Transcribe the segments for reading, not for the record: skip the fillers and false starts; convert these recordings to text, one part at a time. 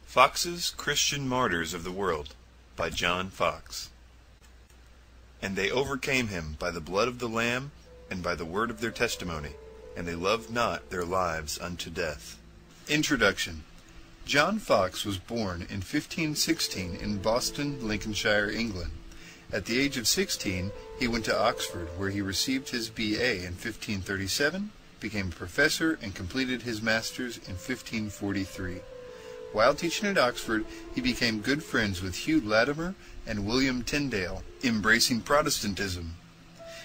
Foxe's Christian Martyrs of the World by John Foxe. And they overcame him by the blood of the Lamb, and by the word of their testimony, and they loved not their lives unto death. Introduction. John Foxe was born in 1516 in Boston, Lincolnshire, England. At the age of 16, he went to Oxford, where he received his B.A. in 1537, became a professor, and completed his master's in 1543. While teaching at Oxford, he became good friends with Hugh Latimer and William Tyndale, embracing Protestantism.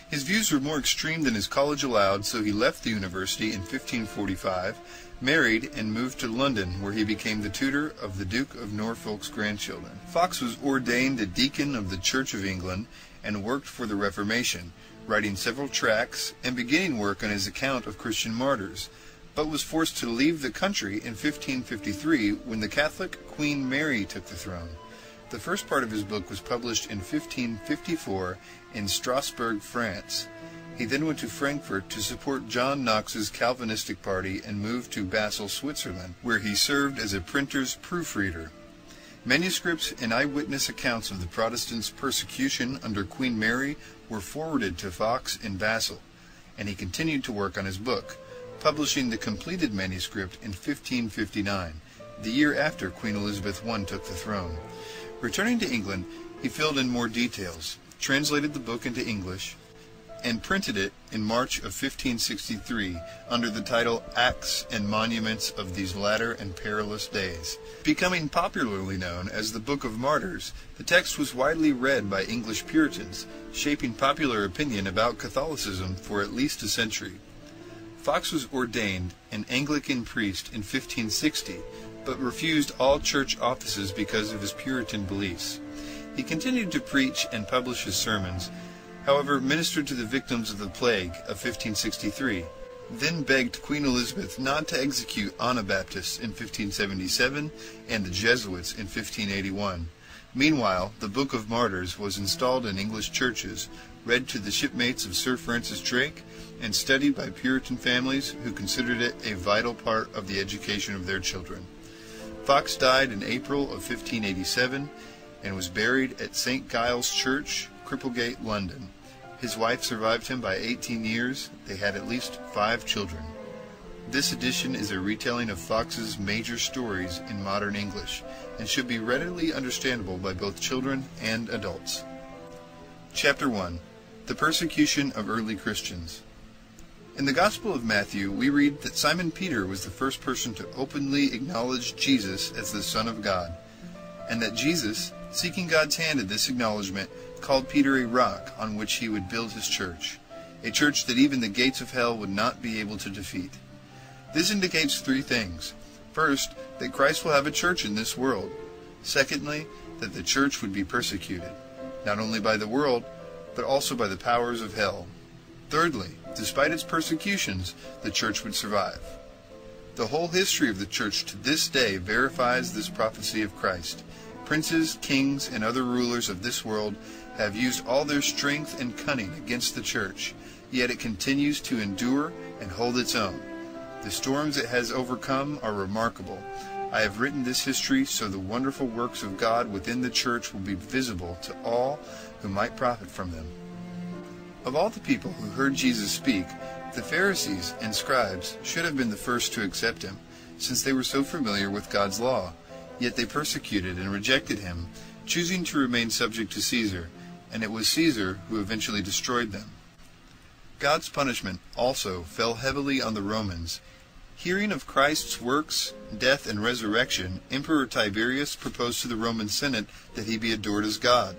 His views were more extreme than his college allowed, so he left the university in 1545, married, and moved to London, where he became the tutor of the Duke of Norfolk's grandchildren. Foxe was ordained a deacon of the Church of England and worked for the Reformation, writing several tracts and beginning work on his account of Christian martyrs, but was forced to leave the country in 1553 when the Catholic Queen Mary took the throne. The first part of his book was published in 1554 in Strasbourg, France. He then went to Frankfurt to support John Knox's Calvinistic party and moved to Basel, Switzerland, where he served as a printer's proofreader. Manuscripts and eyewitness accounts of the Protestants' persecution under Queen Mary were forwarded to Foxe in Basel, and he continued to work on his book, publishing the completed manuscript in 1559, the year after Queen Elizabeth I took the throne. Returning to England, he filled in more details, translated the book into English, and printed it in March of 1563 under the title Acts and Monuments of These Latter and Perilous Days. Becoming popularly known as the Book of Martyrs, the text was widely read by English Puritans, shaping popular opinion about Catholicism for at least a century. Foxe was ordained an Anglican priest in 1560, but refused all church offices because of his Puritan beliefs. He continued to preach and publish his sermons, however ministered to the victims of the plague of 1563, then begged Queen Elizabeth not to execute Anabaptists in 1577 and the Jesuits in 1581. Meanwhile, the Book of Martyrs was installed in English churches, read to the shipmates of Sir Francis Drake, and studied by Puritan families who considered it a vital part of the education of their children. Foxe died in April of 1587 and was buried at St. Giles Church, Cripplegate, London. His wife survived him by 18 years. They had at least 5 children. This edition is a retelling of Foxe's major stories in modern English and should be readily understandable by both children and adults. Chapter 1. The Persecution of Early Christians. In the Gospel of Matthew, we read that Simon Peter was the first person to openly acknowledge Jesus as the Son of God, and that Jesus, seeking God's hand in this acknowledgement, called Peter a rock on which he would build his church, a church that even the gates of hell would not be able to defeat. This indicates 3 things. First, that Christ will have a church in this world. Secondly, that the church would be persecuted, not only by the world, but also by the powers of hell. Thirdly, despite its persecutions, the church would survive. The whole history of the church to this day verifies this prophecy of Christ. Princes, kings, and other rulers of this world have used all their strength and cunning against the church, yet it continues to endure and hold its own. The storms it has overcome are remarkable. I have written this history so the wonderful works of God within the church will be visible to all who might profit from them. Of all the people who heard Jesus speak, the Pharisees and scribes should have been the first to accept him, since they were so familiar with God's law. Yet they persecuted and rejected him, choosing to remain subject to Caesar, and it was Caesar who eventually destroyed them. God's punishment also fell heavily on the Romans. Hearing of Christ's works, death, and resurrection, Emperor Tiberius proposed to the Roman Senate that he be adored as God.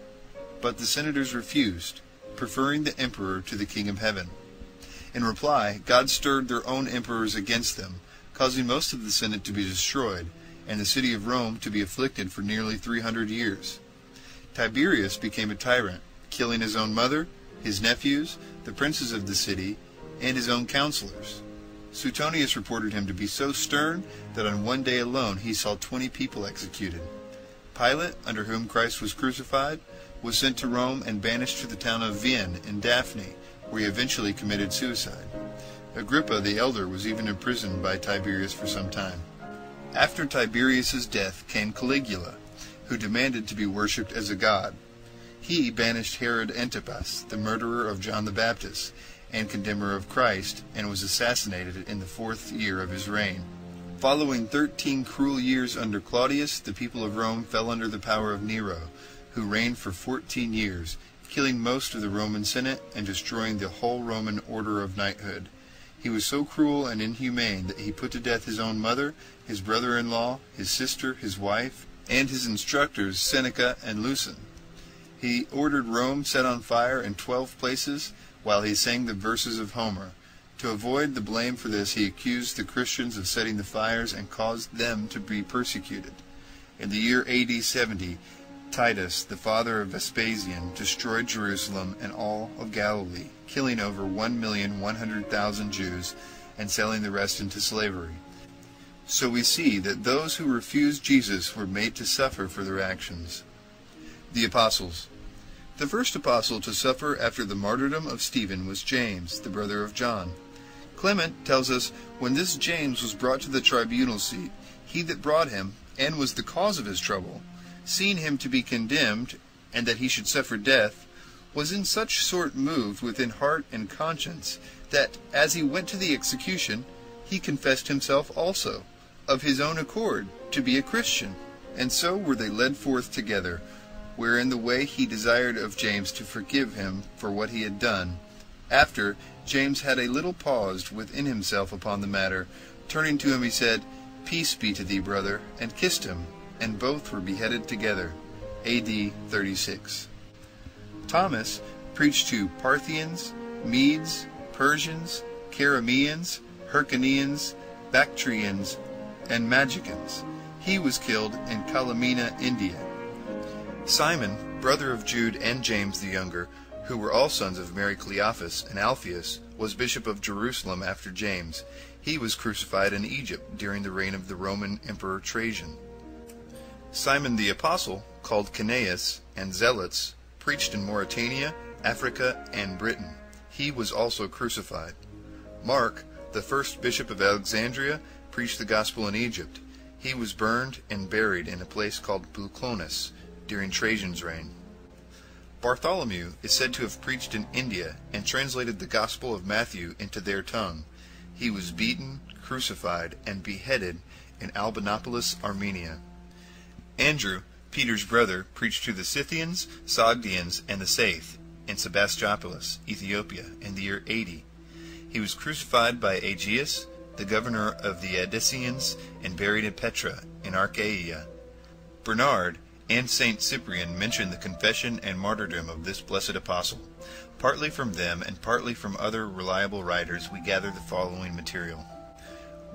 But the senators refused, preferring the emperor to the King of Heaven. In reply, God stirred their own emperors against them, causing most of the Senate to be destroyed, and the city of Rome to be afflicted for nearly 300 years. Tiberius became a tyrant, killing his own mother, his nephews, the princes of the city, and his own counselors. Suetonius reported him to be so stern that on one day alone he saw 20 people executed. Pilate, under whom Christ was crucified, was sent to Rome and banished to the town of Vienne in Daphne, where he eventually committed suicide. Agrippa the elder was even imprisoned by Tiberius for some time. After Tiberius's death came Caligula, who demanded to be worshipped as a god. He banished Herod Antipas, the murderer of John the Baptist, and condemner of Christ, and was assassinated in the 4th year of his reign. Following 13 cruel years under Claudius, the people of Rome fell under the power of Nero, who reigned for 14 years, killing most of the Roman Senate and destroying the whole Roman order of knighthood. He was so cruel and inhumane that he put to death his own mother, his brother-in-law, his sister, his wife, and his instructors Seneca and Lucian. He ordered Rome set on fire in 12 places, while he sang the verses of Homer. To avoid the blame for this, he accused the Christians of setting the fires and caused them to be persecuted. In the year AD 70, Titus, the father of Vespasian, destroyed Jerusalem and all of Galilee, killing over 1,100,000 Jews and selling the rest into slavery. So we see that those who refused Jesus were made to suffer for their actions. The Apostles. The first apostle to suffer after the martyrdom of Stephen was James, the brother of John. Clement tells us, when this James was brought to the tribunal seat, he that brought him, and was the cause of his trouble, seeing him to be condemned, and that he should suffer death, was in such sort moved within heart and conscience, that, as he went to the execution, he confessed himself also, of his own accord, to be a Christian. And so were they led forth together, where in the way he desired of James to forgive him for what he had done. After, James had a little paused within himself upon the matter. Turning to him he said, Peace be to thee, brother, and kissed him, and both were beheaded together. A.D. 36. Thomas preached to Parthians, Medes, Persians, Carameans, Hyrcanians, Bactrians, and Magicans. He was killed in Calamina, India. Simon, brother of Jude and James the younger, who were all sons of Mary Cleophas and Alphaeus, was bishop of Jerusalem after James. He was crucified in Egypt during the reign of the Roman Emperor Trajan. Simon the Apostle, called Canaeus, and Zealots, preached in Mauritania, Africa, and Britain. He was also crucified. Mark, the first bishop of Alexandria, preached the gospel in Egypt. He was burned and buried in a place called Buclonus during Trajan's reign. Bartholomew is said to have preached in India and translated the Gospel of Matthew into their tongue. He was beaten, crucified, and beheaded in Albanopolis, Armenia. Andrew, Peter's brother, preached to the Scythians, Sogdians, and the Saith in Sebastopolis, Ethiopia, in the year 80. He was crucified by Aegeus, the governor of the Edessians, and buried in Petra, in Achaia. Bernard and Saint Cyprian mention the confession and martyrdom of this blessed apostle. Partly from them and partly from other reliable writers we gather the following material.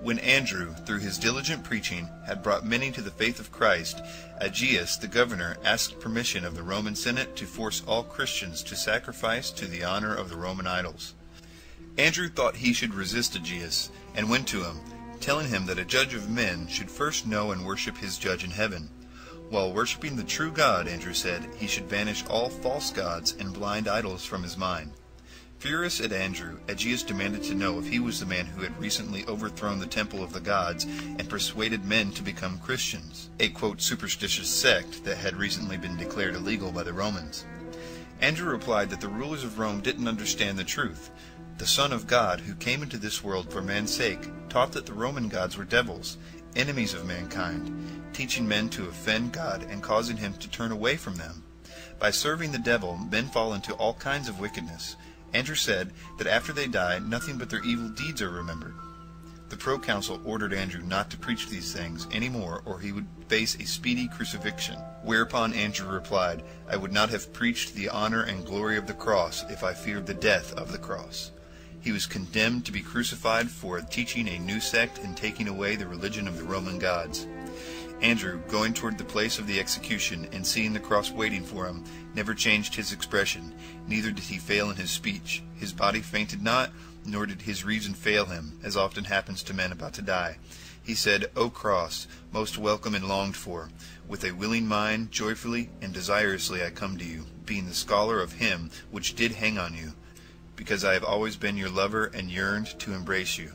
When Andrew, through his diligent preaching, had brought many to the faith of Christ, Aegeus, the governor, asked permission of the Roman Senate to force all Christians to sacrifice to the honor of the Roman idols. Andrew thought he should resist Aegeus, and went to him, telling him that a judge of men should first know and worship his judge in heaven. While worshiping the true God, Andrew said, he should banish all false gods and blind idols from his mind. Furious at Andrew, Aegeus demanded to know if he was the man who had recently overthrown the temple of the gods and persuaded men to become Christians, a quote, superstitious sect that had recently been declared illegal by the Romans. Andrew replied that the rulers of Rome didn't understand the truth. The Son of God, who came into this world for man's sake, taught that the Roman gods were devils, enemies of mankind, teaching men to offend God and causing him to turn away from them. By serving the devil, men fall into all kinds of wickedness. Andrew said that after they die, nothing but their evil deeds are remembered. The proconsul ordered Andrew not to preach these things any more, or he would face a speedy crucifixion. Whereupon Andrew replied, I would not have preached the honor and glory of the cross if I feared the death of the cross. He was condemned to be crucified for teaching a new sect and taking away the religion of the Roman gods. Andrew, going toward the place of the execution and seeing the cross waiting for him, never changed his expression, neither did he fail in his speech. His body fainted not, nor did his reason fail him, as often happens to men about to die. He said, O cross, most welcome and longed for, with a willing mind, joyfully and desirously I come to you, being the scholar of him which did hang on you, because I have always been your lover and yearned to embrace you.